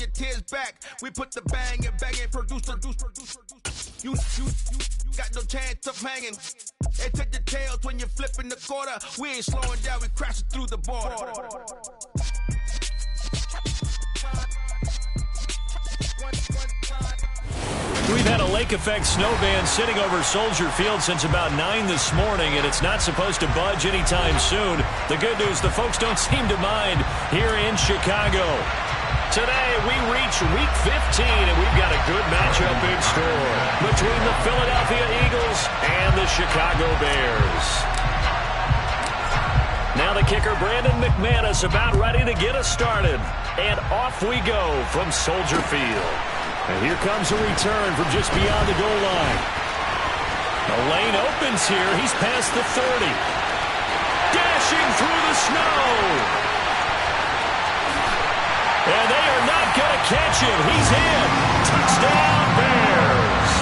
your tears back. We put the bang and produce. You got no chance of hanging. They take the tails when you're flipping the quarter. We ain't slowing down, we crashing through the border. We've had a lake effect snow band sitting over Soldier Field since about 9 this morning, and it's not supposed to budge anytime soon. The good news, the folks don't seem to mind here in Chicago. Today, we reach Week 15, and we've got a good matchup in store between the Philadelphia Eagles and the Chicago Bears. Now the kicker, Brandon McManus, about ready to get us started. And off we go from Soldier Field. And here comes a return from just beyond the goal line. The lane opens here. He's past the 30. Dashing through the snow. And they are not going to catch him. He's in. Touchdown, Bears.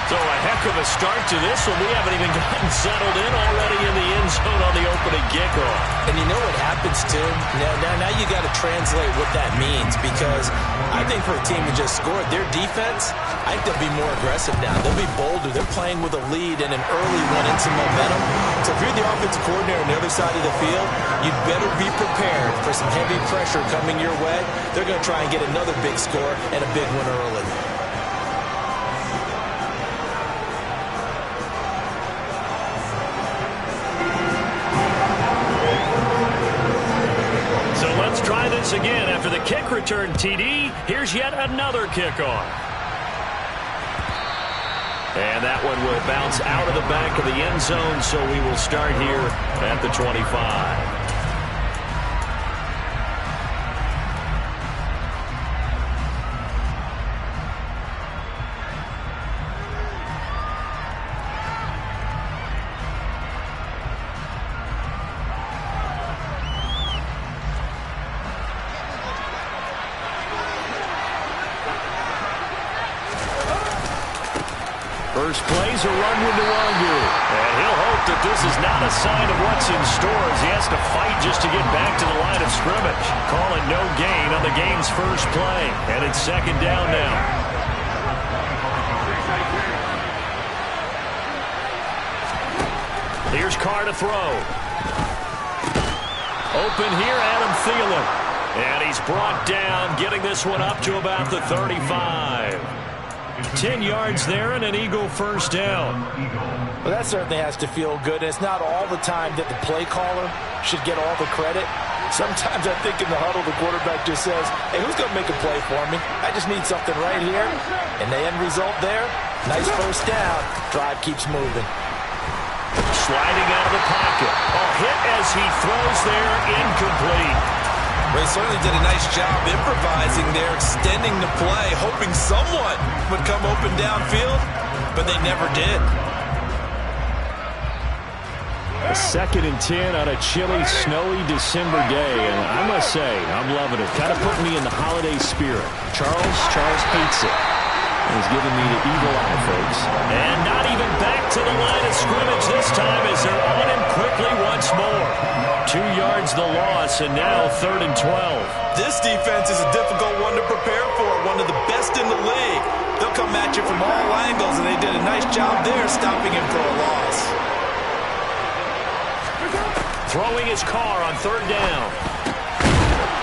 So a heck of a start to this one. We haven't even gotten settled in already in the end zone on the opening kickoff. And you know what happens, too? Now you got to translate what that means, because I think for a team who just scored, their defense, I think they'll be more aggressive now. They'll be bolder. They're playing with a lead and an early one and some momentum. So if you're the offensive coordinator on the other side of the field, you'd better be prepared for some heavy pressure coming your way. They're going to try and get another big score and a big one early. Try this again after the kick return, TD. Here's yet another kickoff. And that one will bounce out of the back of the end zone, so we will start here at the 25. First play's a run with Nwangu. And he'll hope that this is not a sign of what's in store, as he has to fight just to get back to the line of scrimmage. Calling no gain on the game's first play. And it's second down now. Here's Carr to throw. Open here, Adam Thielen. And he's brought down, getting this one up to about the 35. 10 yards there and an Eagle first down. Well, that certainly has to feel good. It's not all the time that the play caller should get all the credit. Sometimes I think in the huddle, the quarterback just says, hey, who's going to make a play for me? I just need something right here. And the end result there, nice first down. Drive keeps moving. Sliding out of the pocket. A hit as he throws there, incomplete. They certainly did a nice job improvising there, extending the play, hoping someone would come open downfield, but they never did. A 2nd and 10 on a chilly, snowy December day, and I must say, I'm loving it. Kind of putting me in the holiday spirit. Charles hates it. He's giving me the evil eye, folks. And not even back to the line of scrimmage this time as they're on him quickly once more. 2 yards the loss, and now 3rd and 12. This defense is a difficult one to prepare for, one of the best in the league. They'll come at you from all angles, and they did a nice job there stopping him for a loss. Throwing his Carr on 3rd down.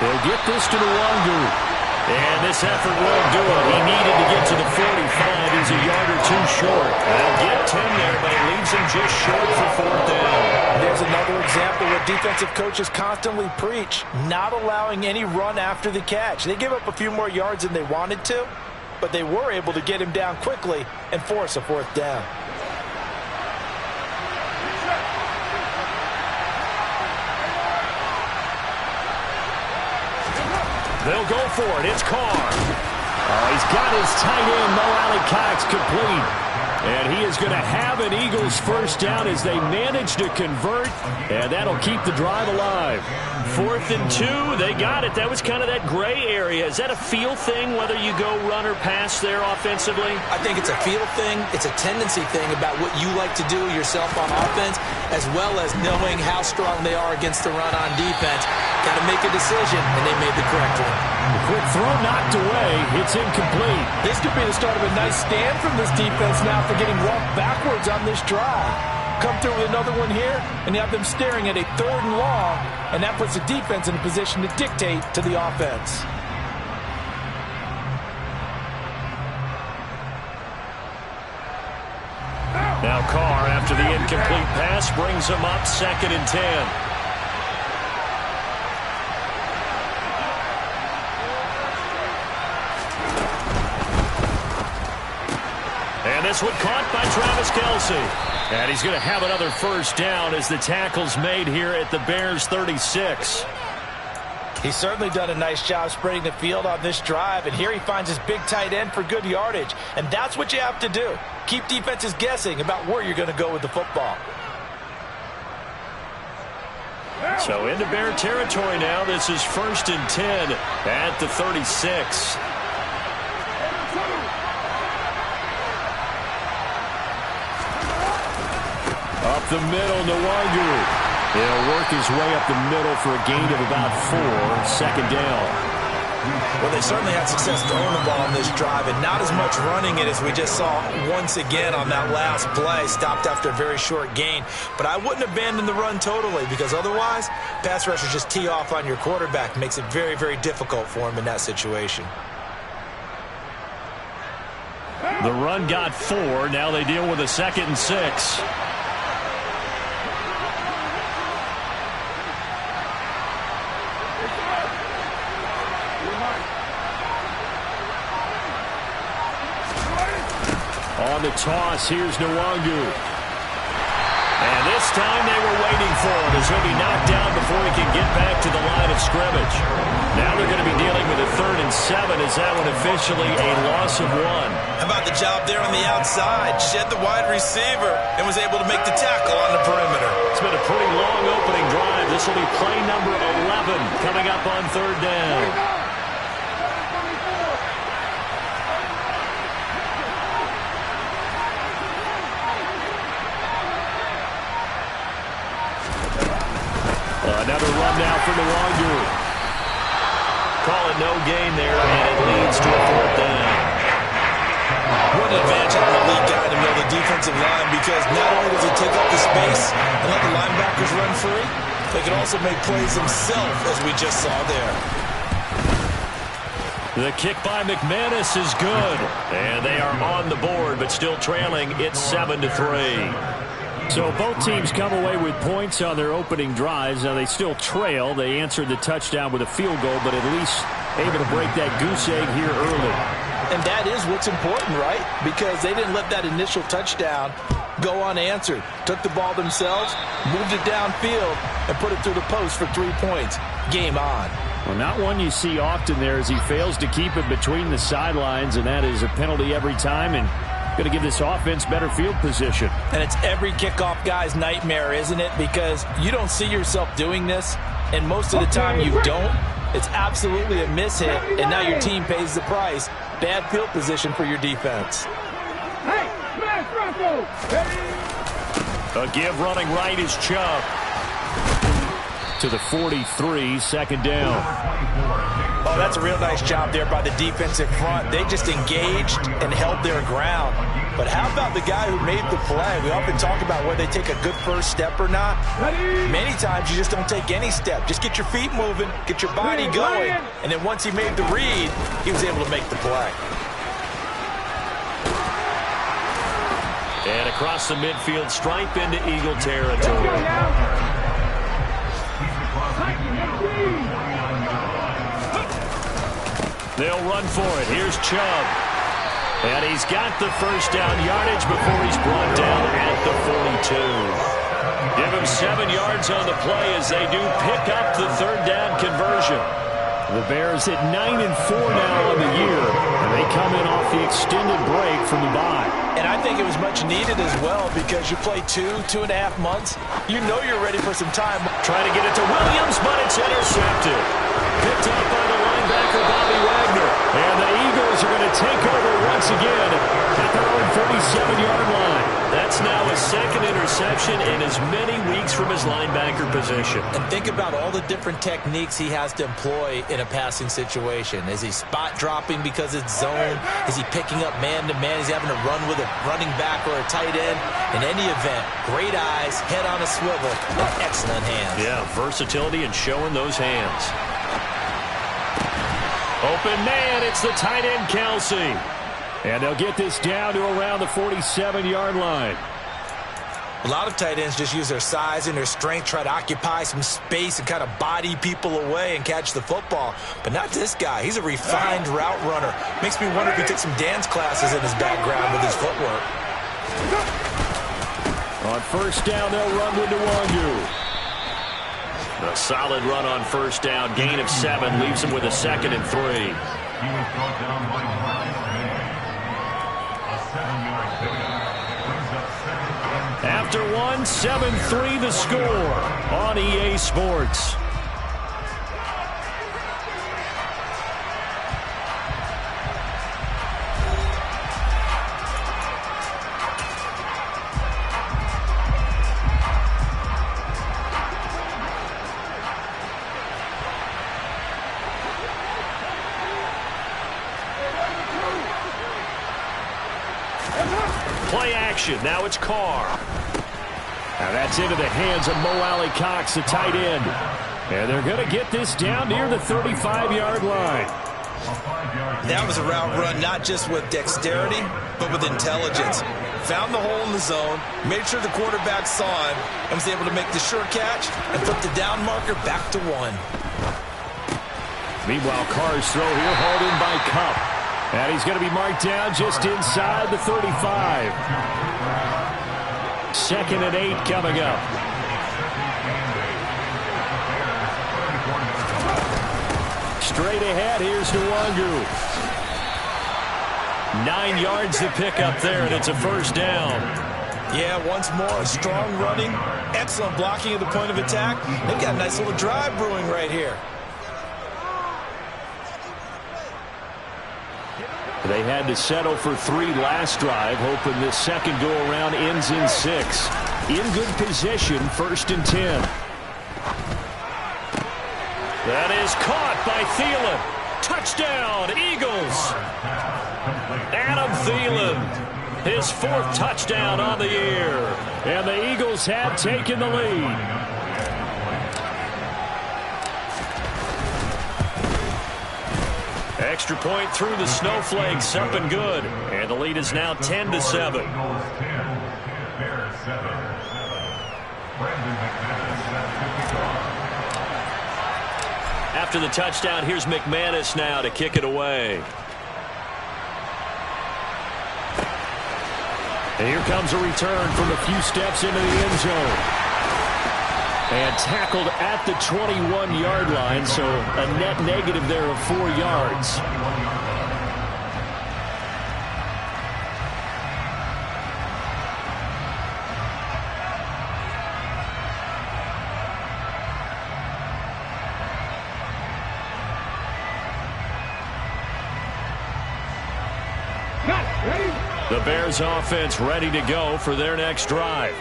They'll get this to Nwangu. And this effort won't do it. He needed to get to the 45. He's a yard or two short. They'll get 10 there, but it leaves him just short for 4th down. There's another example where defensive coaches constantly preach, not allowing any run after the catch. They give up a few more yards than they wanted to, but they were able to get him down quickly and force a 4th down. They'll go for it. It's Carr. Oh, he's got his tight end, Mo Alley-Cox, complete. And he is going to have an Eagles first down as they manage to convert, and that'll keep the drive alive. 4th and 2, they got it. That was kind of that gray area. Is that a feel thing, whether you go run or pass there offensively? I think it's a feel thing. It's a tendency thing about what you like to do yourself on offense, as well as knowing how strong they are against the run on defense. Got to make a decision, and they made the correct one. The quick throw knocked away. It's incomplete. This could be the start of a nice stand from this defense now for getting walked backwards on this drive. Come through with another one here, and you have them staring at a 3rd and long, and that puts the defense in a position to dictate to the offense. Now Carr, after the incomplete pass, brings him up 2nd and 10. And this one caught by Travis Kelce. And he's going to have another first down as the tackle's made here at the Bears' 36. He's certainly done a nice job spreading the field on this drive, and here he finds his big tight end for good yardage. And that's what you have to do. Keep defenses guessing about where you're going to go with the football. So into Bear territory now. This is 1st and 10 at the 36. Up the middle, Nwangu. He'll work his way up the middle for a gain of about 4. 2nd down. Well, they certainly had success throwing the ball on this drive, and not as much running it as we just saw once again on that last play. Stopped after a very short gain. But I wouldn't abandon the run totally, because otherwise, pass rushers just tee off on your quarterback. Makes it very, very difficult for him in that situation. The run got 4. Now they deal with a 2nd and 6. On the toss, here's Nwangu. And this time they were waiting for him as he'll be knocked down before he can get back to the line of scrimmage. Now they're going to be dealing with a 3rd and 7 as that one officially a loss of 1. How about the job there on the outside? Shed the wide receiver and was able to make the tackle on the perimeter. It's been a pretty long opening drive. This will be play number 11 coming up on 3rd down. Another run now for Nwangu. Call it no gain there, and it leads to a 4th down. What an advantage on the elite guy in the middle of the defensive line, because not only does he take up the space and let the linebackers run free, they can also make plays himself, as we just saw there. The kick by McManus is good, and they are on the board, but still trailing. It's 7-3. So both teams come away with points on their opening drives. Now they still trail. They answered the touchdown with a field goal, but at least able to break that goose egg here early. And that is what's important, right? Because they didn't let that initial touchdown go unanswered. Took the ball themselves, moved it downfield, and put it through the post for 3 points. Game on. Well, not one you see often there as he fails to keep it between the sidelines, and that is a penalty every time, and going to give this offense better field position. And it's every kickoff guy's nightmare, isn't it? Because you don't see yourself doing this, and most of the time you don't. It's absolutely a mishit, and now your team pays the price. Bad field position for your defense. A give running right is Chubb. To the 43, 2nd down. Oh, that's a real nice job there by the defensive front. They just engaged and held their ground. But how about the guy who made the play? We often talk about whether they take a good first step or not. Many times you just don't take any step. Just get your feet moving, get your body going, and then once he made the read, he was able to make the play. And across the midfield stripe into Eagle territory. They'll run for it. Here's Chubb. And he's got the first down yardage before he's brought down at the 42. Give him 7 yards on the play as they do pick up the 3rd down conversion. The Bears at 9-4 now on the year, and They come in off the extended break from the bye. And I think it was much needed as well because you play 2.5 months. You know you're ready for some time. Trying to get it to Williams, but it's intercepted. Picked up by the linebacker, Bobby Wagner. And the Eagles are going to take over once again at their own 47-yard line. That's now his second interception in as many weeks from his linebacker position. And think about all the different techniques he has to employ in a passing situation. Is he spot dropping because it's zone? Is he picking up man-to-man? Is he having to run with a running back or a tight end? In any event, great eyes, head on a swivel, and excellent hands. Yeah, versatility and showing those hands. Open man, it's the tight end, Kelsey. And they'll get this down to around the 47-yard line. A lot of tight ends just use their size and their strength, try to occupy some space and kind of body people away and catch the football. But not this guy. He's a refined route runner. Makes me wonder if he took some dance classes in his background with his footwork. On first down, they'll run with Nwangu. A solid run on first down. Gain of 7 leaves him with a 2nd and 3. He was brought down by a 7-yard pickup. Brings up 2nd. After 1, 7-3 the score on EA Sports. Play action. Now it's Carr. Now that's into the hands of Mo Alley Cox, the tight end. And they're going to get this down near the 35-yard line. That was a route run not just with dexterity, but with intelligence. Found the hole in the zone, made sure the quarterback saw him, and was able to make the sure catch and put the down marker back to 1. Meanwhile, Carr's throw here hauled in by Cup. And he's going to be marked down just inside the 35. 2nd and 8 coming up. Straight ahead, here's Nwangu. 9 yards to pick up there, and it's a first down. Yeah, once more, strong running, excellent blocking at the point of attack. They've got a nice little drive brewing right here. They had to settle for 3 last drive, hoping this second go-around ends in 6. In good position, 1st and 10. That is caught by Thielen. Touchdown, Eagles. Adam Thielen, his 4th touchdown on the year. And the Eagles have taken the lead. Extra point through the snowflakes, up and good. And the lead is now 10-7. After the touchdown, here's McManus now to kick it away. And here comes a return from a few steps into the end zone. And tackled at the 21-yard line, so a net negative there of 4 yards. The Bears offense ready to go for their next drive.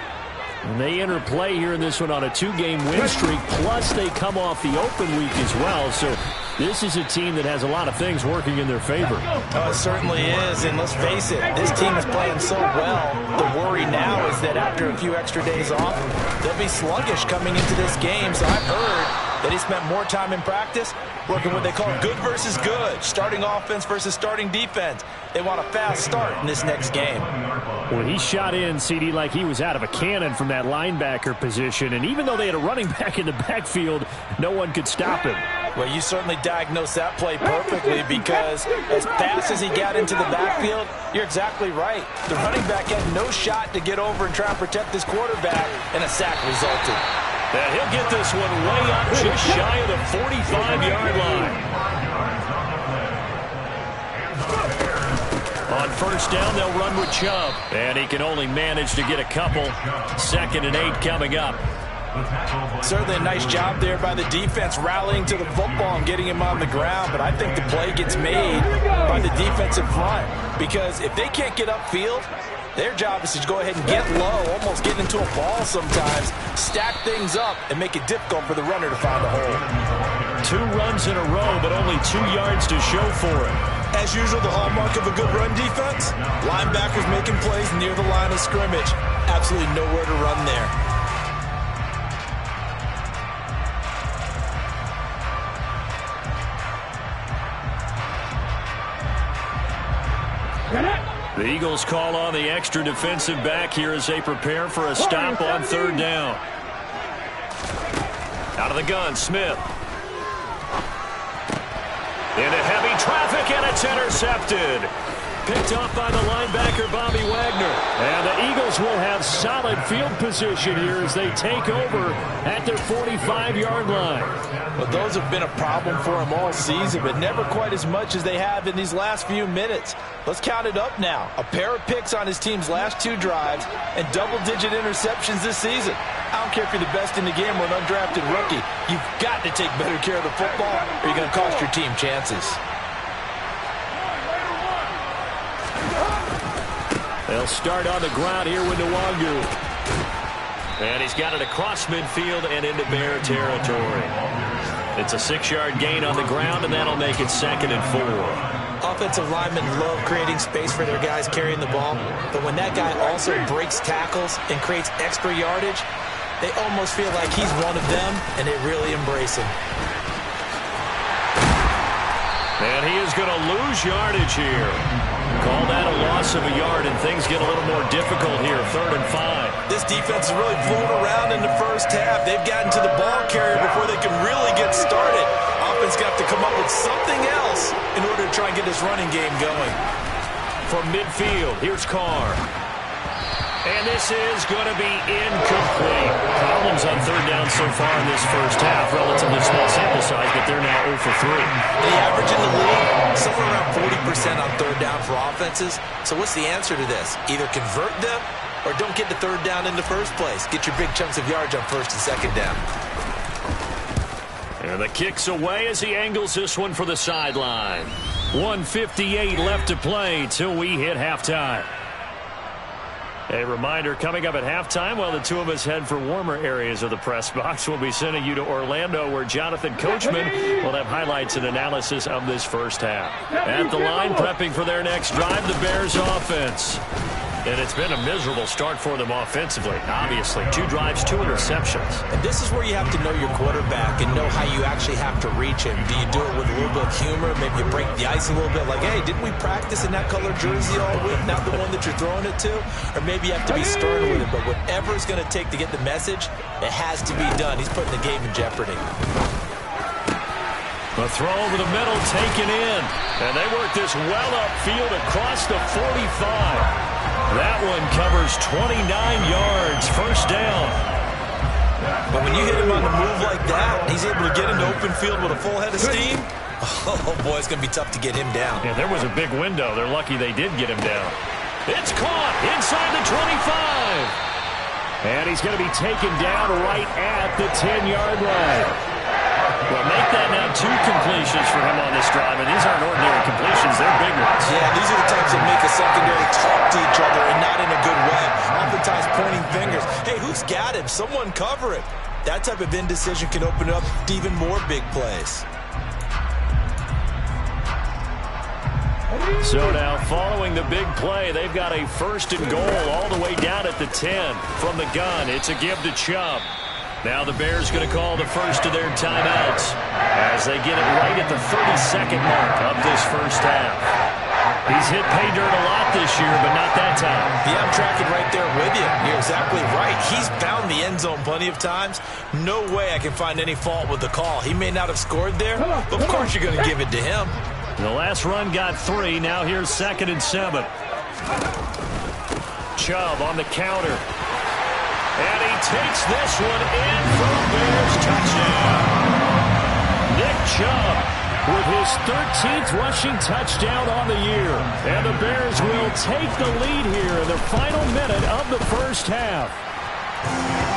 And they enter play here in this one on a 2-game win streak, plus they come off the open week as well. So this is a team that has a lot of things working in their favor. Oh, it certainly is, and let's face it, this team is playing so well. The worry now is that after a few extra days off, they'll be sluggish coming into this game. So I've heard that he spent more time in practice working what they call good versus good, starting offense versus starting defense. They want a fast start in this next game. Well, he shot in, CD, like he was out of a cannon from that linebacker position. And even though they had a running back in the backfield, no one could stop him. Well, you certainly diagnosed that play perfectly because as fast as he got into the backfield, you're exactly right. The running back had no shot to get over and try and protect this quarterback, and a sack resulted. And he'll get this one way up just shy of the 45-yard line. first down, they'll run with Chubb. And he can only manage to get a couple. 2nd and 8 coming up. Certainly a nice job there by the defense rallying to the football and getting him on the ground, but I think the play gets made by the defensive front because if they can't get upfield, their job is to go ahead and get low, almost get into a ball sometimes, stack things up, and make it difficult for the runner to find a hole. 2 runs in a row, but only 2 yards to show for it. As usual, the hallmark of a good run defense, linebackers making plays near the line of scrimmage. Absolutely nowhere to run there. The Eagles call on the extra defensive back here as they prepare for a stop on 3rd down. Out of the gun, Smith. Into heavy traffic, and it's intercepted. Picked up by the linebacker, Bobby Wagner. And the Eagles will have solid field position here as they take over at their 45-yard line. Well, those have been a problem for them all season, but never quite as much as they have in these last few minutes. Let's count it up now. A pair of picks on his team's last 2 drives and double-digit interceptions this season. I don't care if you're the best in the game or an undrafted rookie. You've got to take better care of the football or you're going to cost your team chances. They'll start on the ground here with Nwangu. And he's got it across midfield and into Bear territory. It's a 6-yard gain on the ground, and that'll make it 2nd and 4. Offensive linemen love creating space for their guys carrying the ball, but when that guy also breaks tackles and creates extra yardage, they almost feel like he's one of them, and they really embrace him. And he is going to lose yardage here. Call that a loss of a yard, and things get a little more difficult here. 3rd and 5. This defense is really flown around in the first half. They've gotten to the ball carrier before they can really get started. Offense got to come up with something else in order to try and get this running game going. From midfield, here's Carr. And this is going to be incomplete. Problems on 3rd down so far in this first half. Relatively small sample size, but they're now 0 for 3. The average in the league, somewhere around 40% on 3rd down for offenses. So what's the answer to this? Either convert them or don't get the 3rd down in the first place. Get your big chunks of yards on 1st and 2nd down. And the kick's away as he angles this one for the sideline. 1:58 left to play till we hit halftime. A reminder, coming up at halftime, while the two of us head for warmer areas of the press box, we'll be sending you to Orlando, where Jonathan Coachman will have highlights and analysis of this first half. At the line, prepping for their next drive, the Bears offense. And it's been a miserable start for them offensively, obviously. 2 drives, 2 interceptions. And this is where you have to know your quarterback and know how you actually have to reach him. Do you do it with a little bit of humor? Maybe you break the ice a little bit, like, hey, didn't we practice in that color jersey all week, not the one that you're throwing it to? Or maybe you have to be stern with it, but whatever it's going to take to get the message, it has to be done. He's putting the game in jeopardy. A throw over the middle, taken in. And they work this well upfield across the 45. That one covers 29 yards, 1st down. But when you hit him on the move like that, he's able to get into open field with a full head of steam. Oh, boy, it's going to be tough to get him down. Yeah, there was a big window. They're lucky they did get him down. It's caught inside the 25. And he's going to be taken down right at the 10-yard line. Well, make that now 2 completions for him on this drive, and these aren't ordinary completions. They're big ones. Yeah, these are the types that make a secondary talk to each other and not in a good way. Oftentimes pointing fingers. Hey, who's got him? Someone cover him. That type of indecision can open up to even more big plays. So now, following the big play, they've got a 1st and goal all the way down at the 10. From the gun, it's a give to Chubb. Now the Bears going to call the first of their timeouts as they get it right at the 32nd mark of this first half. He's hit pay dirt a lot this year, but not that time. Yeah, I'm tracking right there with you. You're exactly right. He's found the end zone plenty of times. No way I can find any fault with the call. He may not have scored there, but of course you're going to give it to him. The last run got 3. Now here's 2nd and 7. Chubb on the counter. And he takes this one in for a Bears touchdown. Nick Chubb with his 13th rushing touchdown on the year. And the Bears will take the lead here in the final minute of the first half.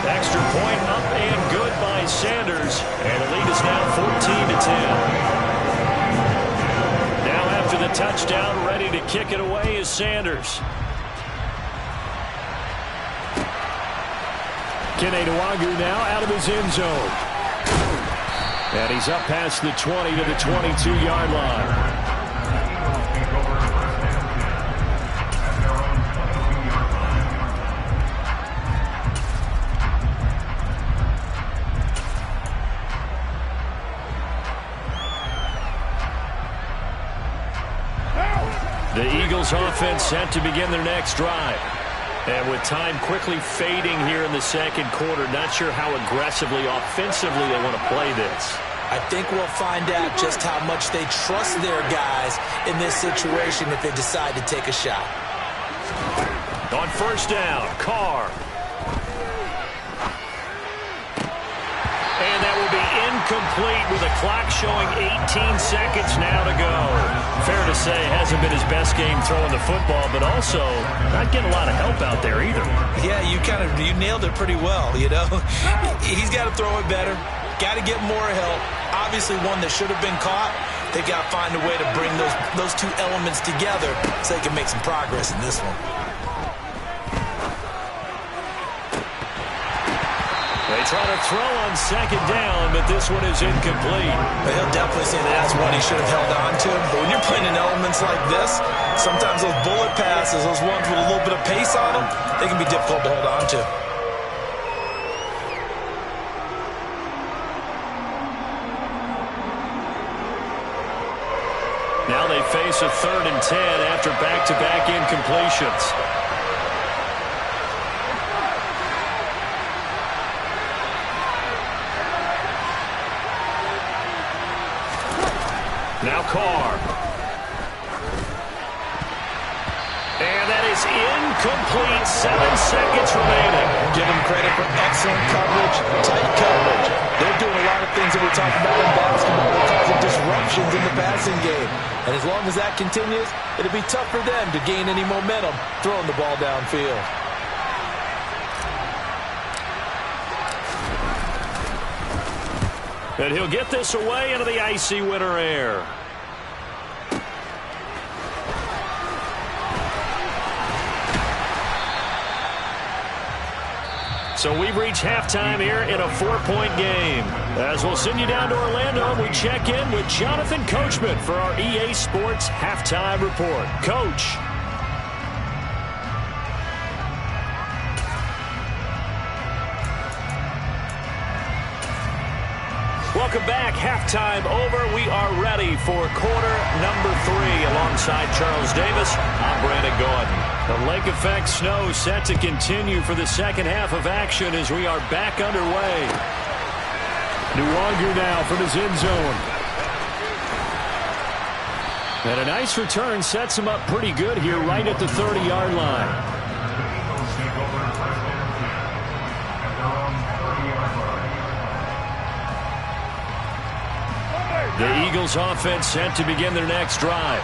Extra point up and good by Sanders. And the lead is now 14-10. Now after the touchdown, ready to kick it away is Sanders. Kene Nwangu now out of his end zone. And he's up past the 20 to the 22-yard line. The Eagles offense set to begin their next drive. And with time quickly fading here in the second quarter, not sure how aggressively, offensively they want to play this. I think we'll find out just how much they trust their guys in this situation if they decide to take a shot. On first down, Carr. And that will be incomplete with the clock showing 18 seconds now to go. Fair to say, hasn't been his best game throwing the football, but also not getting a lot of help out there either. Yeah, you nailed it pretty well, you know. He's got to throw it better. Got to get more help. Obviously one that should have been caught. They've got to find a way to bring those two elements together so they can make some progress in this one. They try to throw on second down, but this one is incomplete. But he'll definitely say that's one he should have held on to. But when you're playing in elements like this, sometimes those bullet passes, those ones with a little bit of pace on them, they can be difficult to hold on to. Now they face a 3rd and 10 after back-to-back incompletions. Now Carr. And that is incomplete. 7 seconds remaining. Give them credit for excellent coverage, tight coverage. They're doing a lot of things that we talk about in basketball. They're causing disruptions in the passing game. And as long as that continues, it'll be tough for them to gain any momentum throwing the ball downfield. And he'll get this away into the icy winter air. So we've reached halftime here in a 4-point game. As we'll send you down to Orlando, we check in with Jonathan Coachman for our EA Sports Halftime Report. Coach. Welcome back. Halftime over. We are ready for quarter number 3. Alongside Charles Davis, I'm Brandon Gordon. The lake effect snow set to continue for the second half of action as we are back underway. Nwangu now from his end zone. And a nice return sets him up pretty good here right at the 30-yard line. The Eagles offense set to begin their next drive.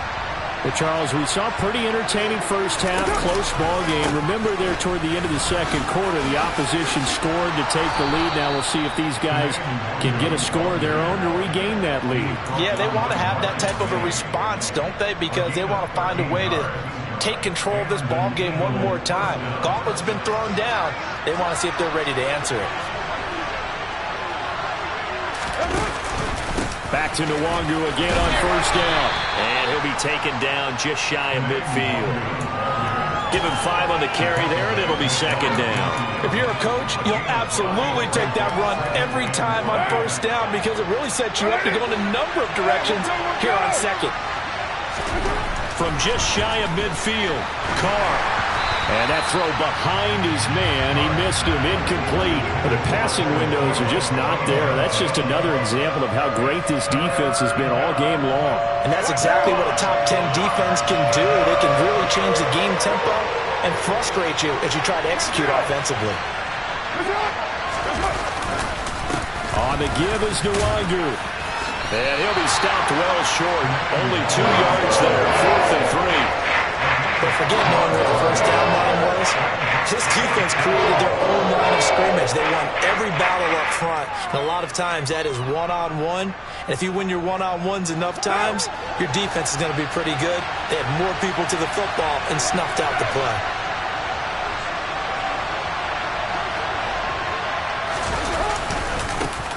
Well, Charles, we saw a pretty entertaining first half, close ball game. Remember there toward the end of the second quarter, the opposition scored to take the lead. Now we'll see if these guys can get a score of their own to regain that lead. Yeah, they want to have that type of a response, don't they? Because they want to find a way to take control of this ball game one more time. Gauntlet's been thrown down. They want to see if they're ready to answer it. Back to Nwangu again on first down. And he'll be taken down just shy of midfield. Give him 5 on the carry there, and it'll be second down. If you're a coach, you'll absolutely take that run every time on first down because it really sets you up to go in a number of directions here on second. From just shy of midfield, Carr. And that throw behind his man, he missed him, incomplete. But the passing windows are just not there. That's just another example of how great this defense has been all game long. And that's exactly what a top 10 defense can do. They can really change the game tempo and frustrate you as you try to execute offensively. On the give is Nwangu. And he'll be stopped well short. Only 2 yards there, 4th and 3. But forget knowing where the first down line was. This defense created their own line of scrimmage. They won every battle up front. And a lot of times that is one-on-one. And if you win your one-on-ones enough times, your defense is going to be pretty good. They had more people to the football and snuffed out the play.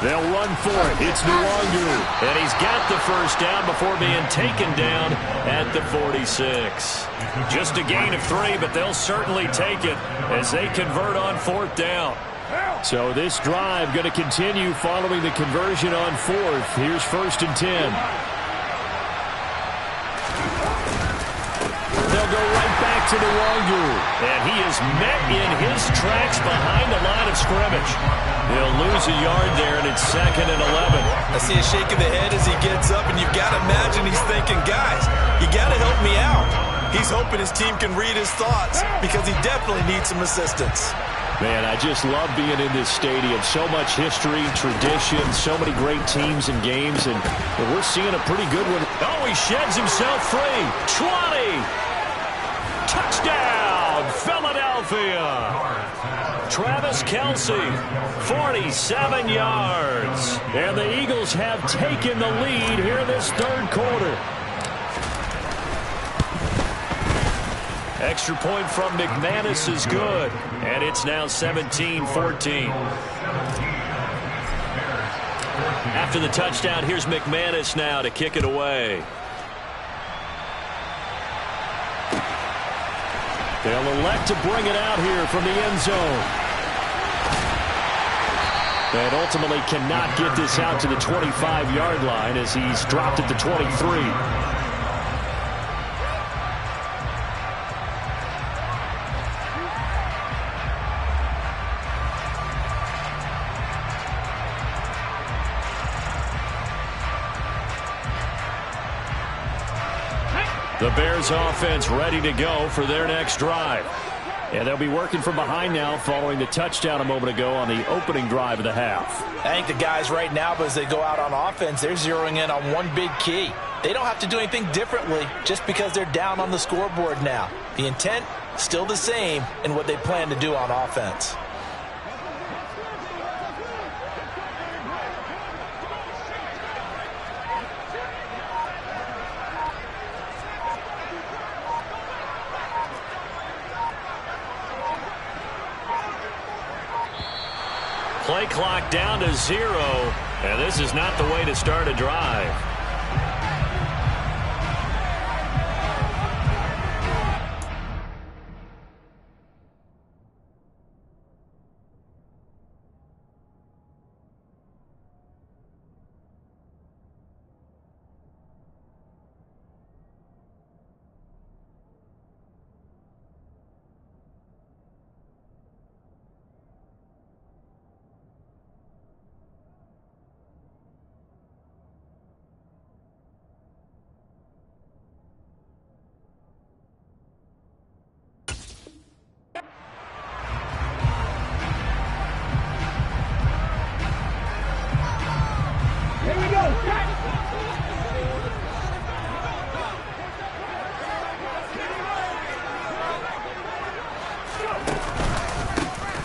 They'll run for it. It's Nwangu. And he's got the first down before being taken down at the 46. Just a gain of 3, but they'll certainly take it as they convert on 4th down. So this drive going to continue following the conversion on 4th. Here's 1st and 10. They'll go right back to Nwangu. And he is met in his tracks behind the line of scrimmage. He'll lose a yard there, and it's 2nd and 11. I see a shake of the head as he gets up, and you've got to imagine he's thinking, guys, you got to help me out. He's hoping his team can read his thoughts because he definitely needs some assistance. Man, I just love being in this stadium. So much history, tradition, so many great teams and games, and we're seeing a pretty good one. Oh, he sheds himself free. 20. Touchdown, Philadelphia. Travis Kelce, 47 yards. And the Eagles have taken the lead here in this 3rd quarter. Extra point from McManus is good. And it's now 17-14. After the touchdown, here's McManus now to kick it away. They'll elect to bring it out here from the end zone. And ultimately cannot get this out to the 25-yard line as he's dropped at the 23. The Bears offense ready to go for their next drive. And they'll be working from behind now following the touchdown a moment ago on the opening drive of the half. I think the guys right now, as they go out on offense, they're zeroing in on one big key. They don't have to do anything differently just because they're down on the scoreboard now. The intent, still the same in what they plan to do on offense. Play clock down to 0, and this is not the way to start a drive.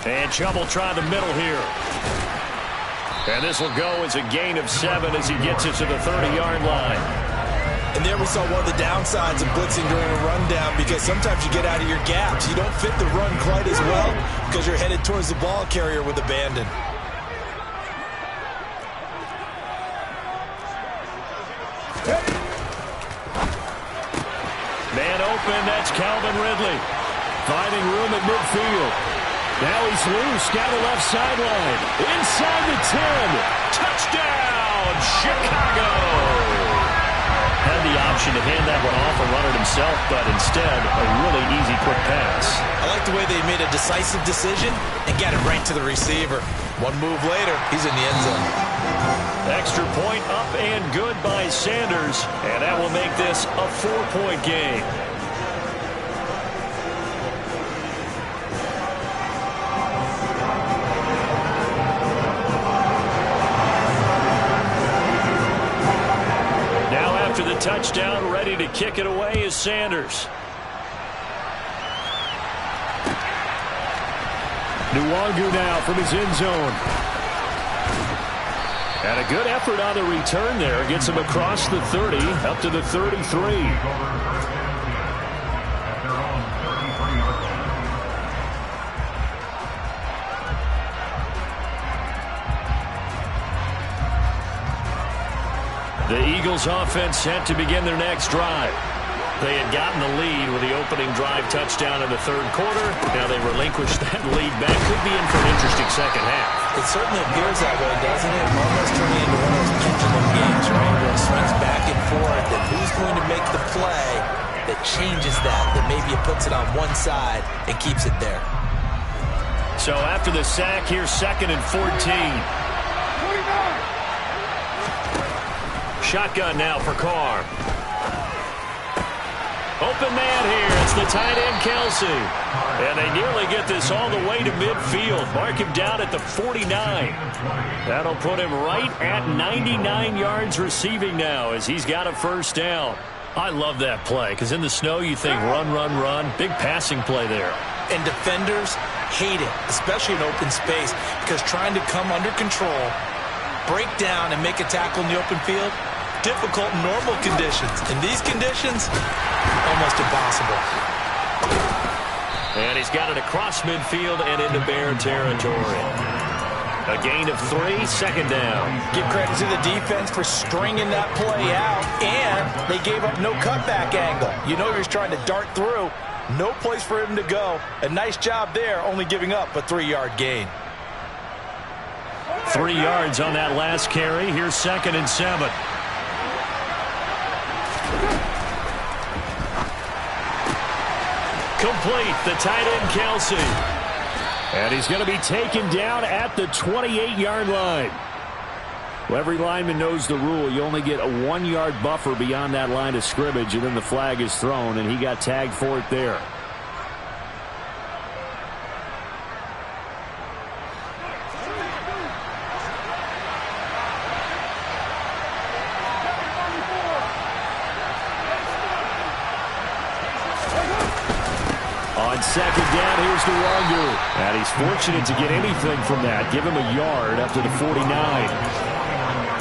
And Chubb will try the middle here. And this will go as a gain of 7 as he gets it to the 30-yard line. And there we saw one of the downsides of blitzing during a rundown, because sometimes you get out of your gaps. You don't fit the run quite as well because you're headed towards the ball carrier with abandon. Man open, that's Calvin Ridley. Finding room at midfield. Now he's loose down the left sideline. Inside the 10. Touchdown, Chicago. Had the option to hand that one off and run it himself, but instead, a really easy, quick pass. I like the way they made a decisive decision and got it right to the receiver. One move later, he's in the end zone. Extra point up and good by Sanders, and that will make this a 4-point game. touchdown, ready to kick it away is Sanders. Nwangu now from his end zone. And a good effort on the return there. Gets him across the 30, up to the 33. The Eagles offense set to begin their next drive. They had gotten the lead with the opening drive touchdown in the third quarter. Now they relinquished that lead back. Could be in for an interesting second half. It certainly appears that way, doesn't it? Almost turning into one of those pendulum games, right? Where it swings back and forth, and who's going to make the play that changes that maybe it puts it on one side and keeps it there. So after the sack, here's 2nd and 14. Shotgun now for Carr. Open man here. It's the tight end, Kelsey. And they nearly get this all the way to midfield. Mark him down at the 49. That'll put him right at 99 yards receiving now as he's got a first down. I love that play because in the snow you think run, run, run. Big passing play there. And defenders hate it, especially in open space, because trying to come under control, break down, and make a tackle in the open field, difficult in normal conditions. In these conditions, almost impossible. And he's got it across midfield and into Bear territory. A gain of 3, 2nd down. Give credit to the defense for stringing that play out, and they gave up no cutback angle. You know he was trying to dart through. No place for him to go. A nice job there, only giving up a 3-yard gain. 3 yards on that last carry. Here's 2nd and 7. Complete, the tight end, Kelsey. And he's going to be taken down at the 28-yard line. Well, every lineman knows the rule. You only get a 1-yard buffer beyond that line of scrimmage, and then the flag is thrown, and he got tagged for it there. On 2nd down, here's Nwangu. And he's fortunate to get anything from that. Give him a yard up to the 49.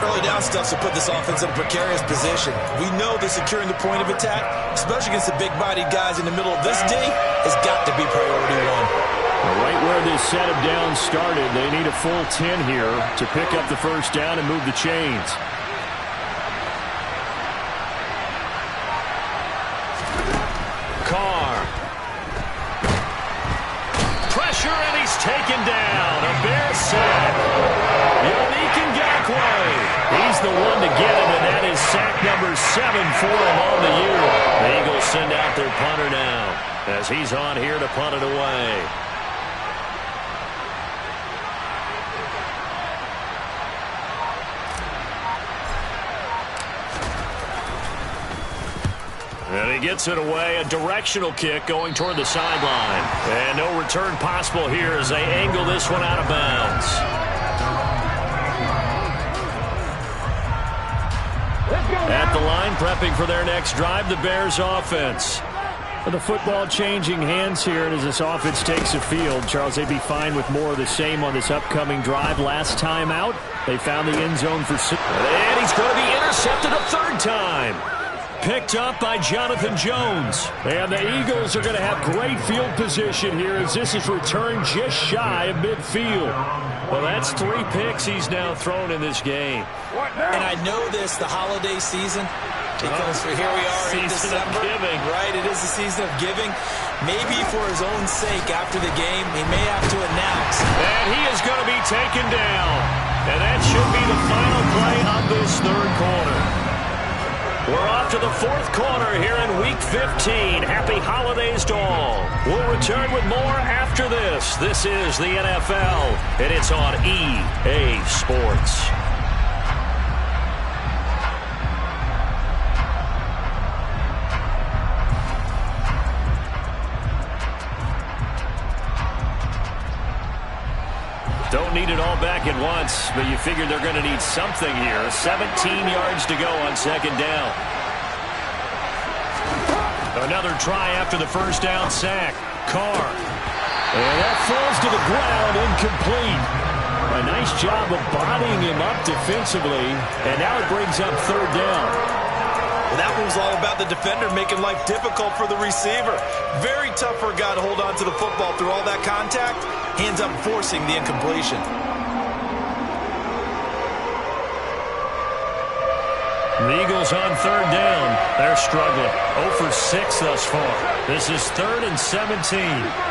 Early down stuff to put this offense in a precarious position. We know that securing the point of attack, especially against the big-bodied guys in the middle of this D, has got to be priority 1. Right where this set of downs started, they need a full 10 here to pick up the first down and move the chains. And he's taken down. A Bear sack. Yannick Ngakoue. He's the one to get him, and that is sack number 7 for him on the year. The Eagles send out their punter now as he's on here to punt it away. And he gets it away. A directional kick going toward the sideline. And no return possible here as they angle this one out of bounds. At the line, prepping for their next drive, the Bears offense. The football changing hands here, and as this offense takes the field, Charles, they'd be fine with more of the same on this upcoming drive. Last time out, they found the end zone for 6. And he's going to be intercepted a 3rd time. Picked up by Jonathan Jones. And the Eagles are going to have great field position here as this is returned just shy of midfield. Well, that's 3 picks he's now thrown in this game. And I know this, the holiday season, because here we are in December. Of giving. Right, it is the season of giving. Maybe for his own sake after the game, he may have to announce. And he is going to be taken down. And that should be the final play of this 3rd quarter. We're off to the 4th quarter here in Week 15. Happy holidays to all. We'll return with more after this. This is the NFL, and it's on EA Sports. Don't need it all back at once, but you figure they're going to need something here. 17 yards to go on 2nd down. Another try after the first down sack. Carr. And that falls to the ground, incomplete. A nice job of bodying him up defensively, and now it brings up third down. Well, that one was all about the defender making life difficult for the receiver. Very tough for a guy to hold on to the football through all that contact. Hands up, forcing the incompletion. The Eagles on third down. They're struggling. 0 for 6 thus far. This is 3rd and 17.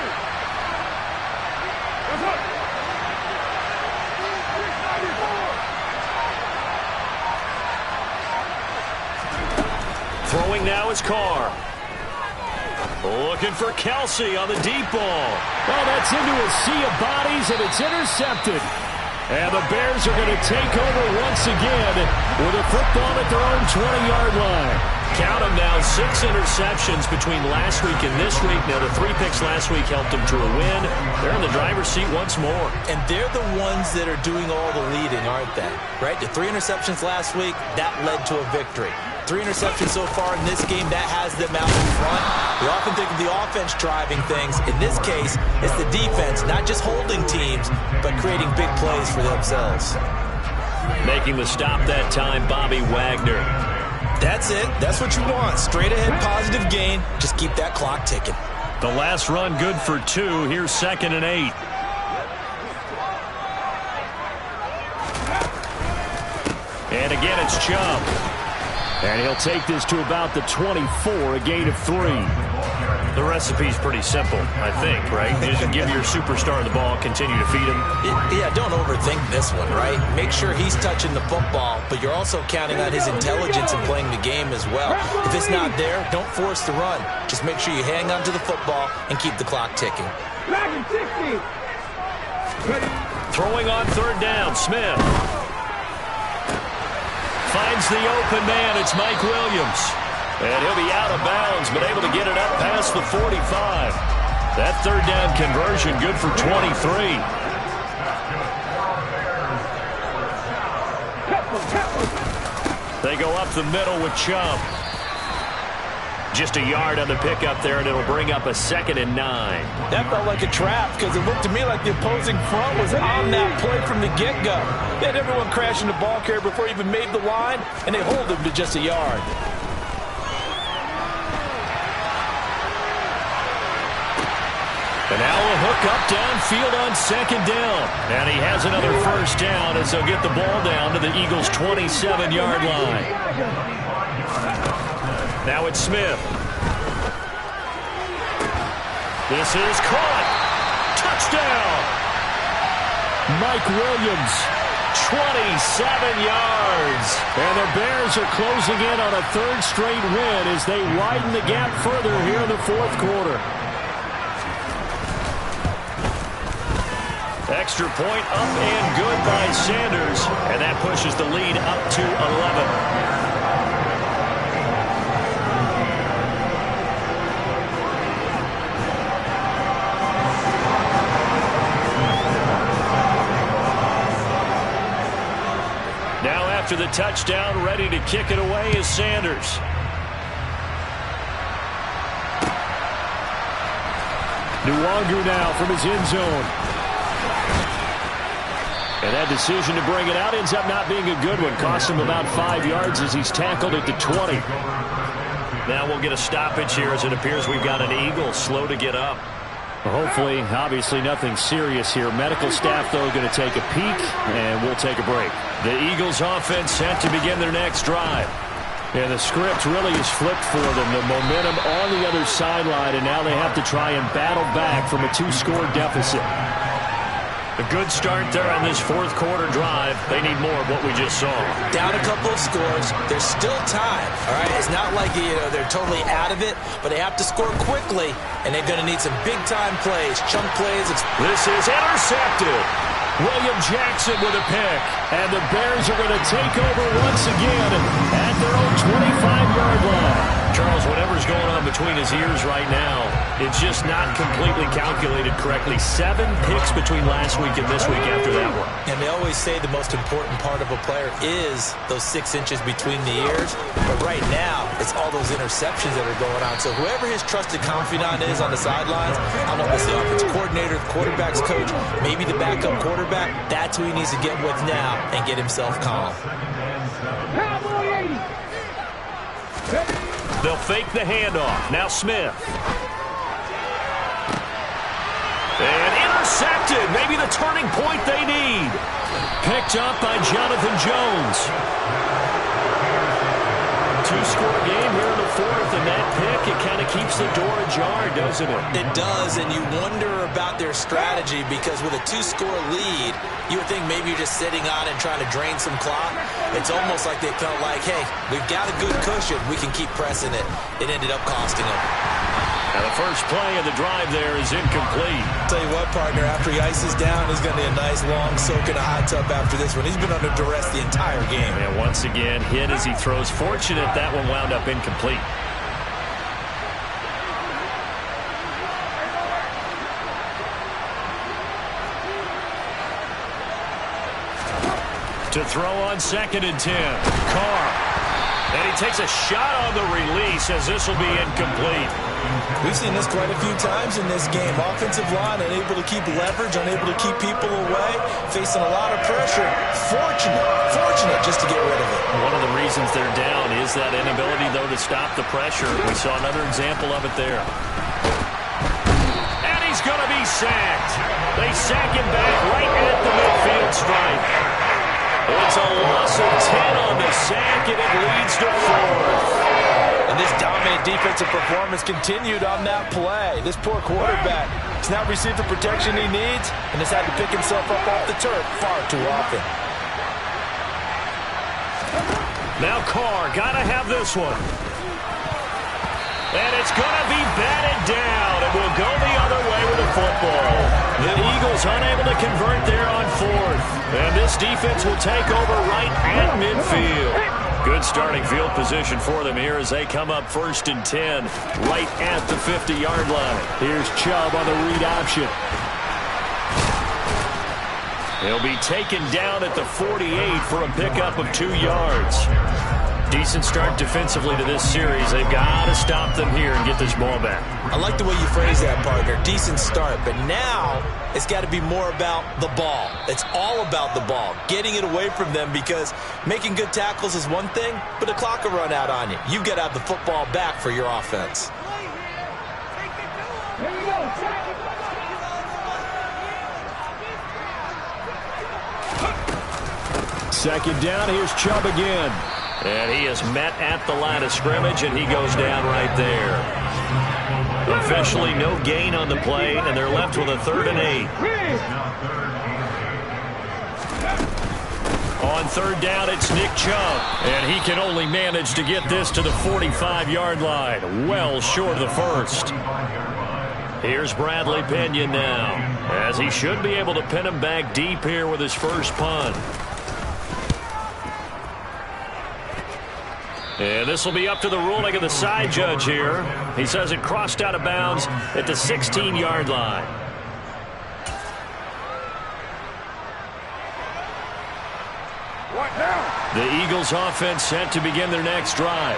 Throwing now is Carr. Looking for Kelsey on the deep ball. Well, that's into a sea of bodies, and it's intercepted. And the Bears are going to take over once again with a football at their own 20-yard line. Count them now, 6 interceptions between last week and this week. Now, the 3 picks last week helped them to a win. They're in the driver's seat once more. And they're the ones that are doing all the leading, aren't they? Right? The 3 interceptions last week, that led to a victory. 3 interceptions so far in this game, that has them out in front. We often think of the offense driving things. In this case, it's the defense, not just holding teams, but creating big plays for themselves. Making the stop that time, Bobby Wagner. That's it. That's what you want. Straight ahead, positive gain. Just keep that clock ticking. The last run good for 2. Here's 2nd and 8. And again, it's Chubb. And he'll take this to about the 24, a gain of 3. The recipe's pretty simple, I think, right? Just give your superstar the ball, continue to feed him. Yeah, don't overthink this one, right? Make sure he's touching the football, but you're also counting on his intelligence in playing the game as well. If it's not there, don't force the run. Just make sure you hang on to the football and keep the clock ticking. Throwing on third down, Smith. Finds the open man. It's Mike Williams. And he'll be out of bounds, but able to get it up past the 45. That third down conversion good for 23. They go up the middle with Chubb. Just a yard on the pickup there, and it'll bring up a 2nd and 9. That felt like a trap because it looked to me like the opposing front was on that play from the get-go. They had everyone crashing the ball carrier before he even made the line, and they hold him to just a yard. And now a hook up downfield on 2nd down. And he has another first down as they'll get the ball down to the Eagles' 27-yard line. Now it's Smith. This is caught. Touchdown. Mike Williams. 27 yards. And the Bears are closing in on a 3rd straight win as they widen the gap further here in the 4th quarter. Extra point up and good by Sanders. And that pushes the lead up to 11. After the touchdown, ready to kick it away is Sanders. Nwangu now from his end zone. And that decision to bring it out ends up not being a good one. Cost him about 5 yards as he's tackled at the 20. Now we'll get a stoppage here as it appears we've got an Eagle slow to get up. Well, hopefully, obviously nothing serious here. Medical staff, though, going to take a peek, and we'll take a break. The Eagles offense set to begin their next drive. Yeah, the script really is flipped for them. The momentum on the other sideline, and now they have to try and battle back from a 2-score deficit. A good start there on this 4th quarter drive. They need more of what we just saw. Down a couple of scores. There's still time. All right, it's not like they're totally out of it, but they have to score quickly, and they're going to need some big-time plays, chunk plays. This is intercepted. William Jackson with a pick, and the Bears are going to take over once again at their own 25-yard line. Charles, whatever's going on between between his ears right now. It's just not completely calculated correctly. 7 picks between last week and this week after that one. And they always say the most important part of a player is those 6 inches between the ears. But right now, it's all those interceptions that are going on. So whoever his trusted confidant is on the sidelines, I don't know if it's the offensive coordinator, the quarterback's coach, maybe the backup quarterback, that's who he needs to get with now and get himself calm. They'll fake the handoff. Now Smith. And intercepted. Maybe the turning point they need. Picked up by Jonathan Jones. 2-score game here in the 4th, and that pick, it kind of keeps the door ajar, doesn't it? It does, and you wonder about their strategy because with a 2-score lead, you would think maybe you're just sitting on and trying to drain some clock. It's almost like they felt like, hey, we've got a good cushion. We can keep pressing it. It ended up costing them. Now the first play of the drive there is incomplete. Tell you what, partner, after he ices down, he's going to be a nice long soak in a hot tub after this one. He's been under duress the entire game. And once again, hit as he throws. Fortunate that one wound up incomplete. To throw on 2nd and 10. Carr. And he takes a shot on the release as this will be incomplete. We've seen this quite a few times in this game. Offensive line unable to keep leverage, unable to keep people away, facing a lot of pressure. Fortunate just to get rid of it. One of the reasons they're down is that inability, though, to stop the pressure. We saw another example of it there. And he's going to be sacked. They sack him back right at the midfield stripe. It's a loss of 10 on the sack, and it leads to 4th. And this dominant defensive performance continued on that play. This poor quarterback has now received the protection he needs and has had to pick himself up off the turf far too often. Now Carr, gotta have this one. And it's gonna be batted down, and we'll go the other way with the football. The Eagles unable to convert there on 4th. And this defense will take over right at midfield. Good starting field position for them here as they come up 1st and 10, right at the 50-yard line. Here's Chubb on the read option. He'll be taken down at the 48 for a pickup of 2 yards. Decent start defensively to this series. They've got to stop them here and get this ball back. I like the way you phrase that, partner. Decent start, but now it's got to be more about the ball. It's all about the ball, getting it away from them, because making good tackles is one thing, but the clock will run out on you. You've got to have the football back for your offense. Second down, here's Chubb again. And he is met at the line of scrimmage, and he goes down right there. Officially no gain on the play, and they're left with a 3rd and 8. On 3rd down, it's Nick Chubb, and he can only manage to get this to the 45-yard line, well short of the 1st. Here's Bradley Pinion now, as he should be able to pin him back deep here with his first punt. And this will be up to the ruling of the side judge here. He says it crossed out of bounds at the 16-yard line. The Eagles offense set to begin their next drive.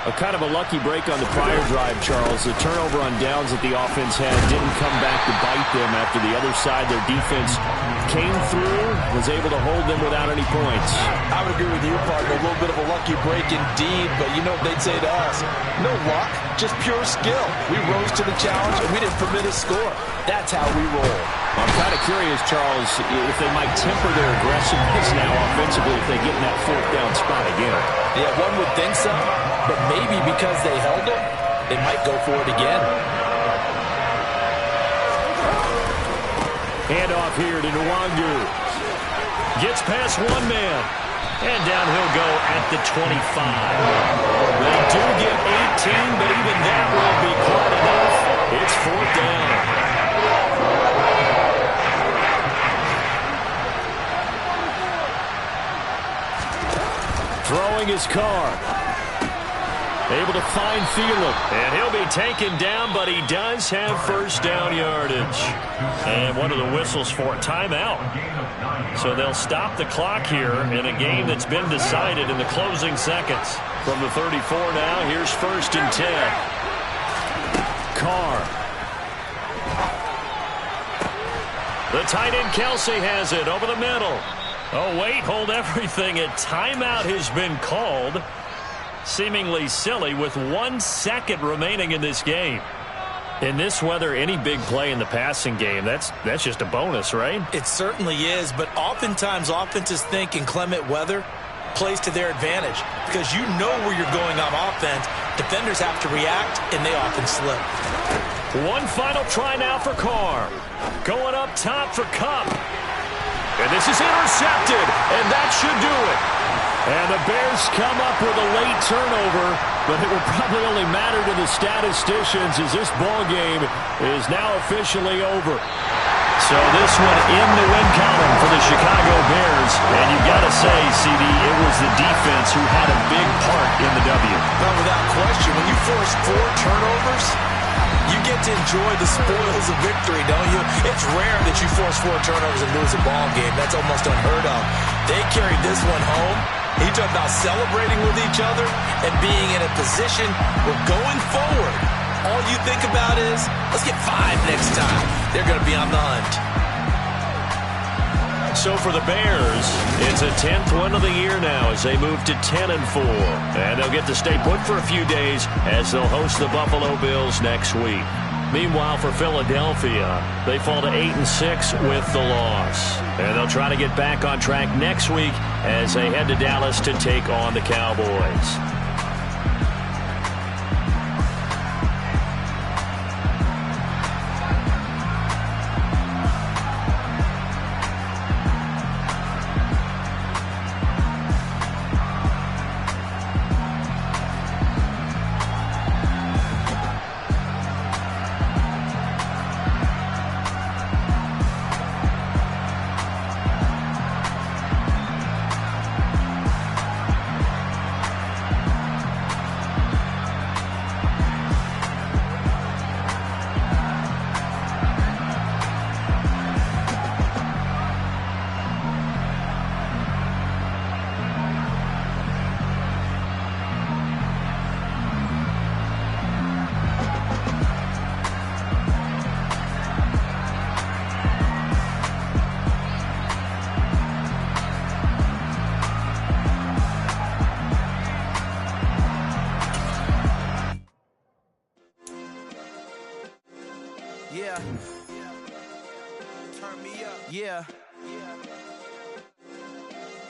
A kind of a lucky break on the prior drive, Charles. The turnover on downs that the offense had didn't come back to bite them after the other side. Their defense came through, was able to hold them without any points. I would agree with you, partner. A little bit of a lucky break indeed, but you know what they'd say to us? No luck, just pure skill. We rose to the challenge, and we didn't permit a score. That's how we roll. I'm kind of curious, Charles, if they might temper their aggressiveness now offensively if they get in that 4th down spot again. Yeah, one would think so, but maybe because they held them, they might go for it again. Handoff here to Nwangu. Gets past one man. And down he'll go at the 25. They do get 18, but even that won't be quite enough. It's 4th down. Throwing his Carr. Able to find Thielen. And he'll be taken down, but he does have first down yardage. And what are the whistles for? Timeout. So they'll stop the clock here in a game that's been decided in the closing seconds. From the 34 now, here's first and 10. Carr. The tight end Kelsey has it over the middle. Oh, wait, hold everything. A timeout has been called. Seemingly silly with 1 second remaining in this game. In this weather, any big play in the passing game, that's just a bonus, right? It certainly is, but oftentimes offenses think inclement weather plays to their advantage because you know where you're going on offense. Defenders have to react, and they often slip. One final try now for Carr. Going up top for Kupp. And this is intercepted, and that should do it. And the Bears come up with a late turnover, but it will probably only matter to the statisticians as this ball game is now officially over. So this one in the win column for the Chicago Bears. And you've got to say, CD, it was the defense who had a big part in the W. Well, without question, when you force 4 turnovers, you get to enjoy the spoils of victory, don't you? It's rare that you force 4 turnovers and lose a ball game. That's almost unheard of. They carried this one home. He talked about celebrating with each other and being in a position where going forward, all you think about is, let's get 5 next time. They're going to be on the hunt. So for the Bears, it's a 10th win of the year now as they move to 10-4. And they'll get to stay put for a few days as they'll host the Buffalo Bills next week. Meanwhile, for Philadelphia, they fall to 8-6 with the loss. And they'll try to get back on track next week as they head to Dallas to take on the Cowboys. Yeah. Turn me up. Yeah.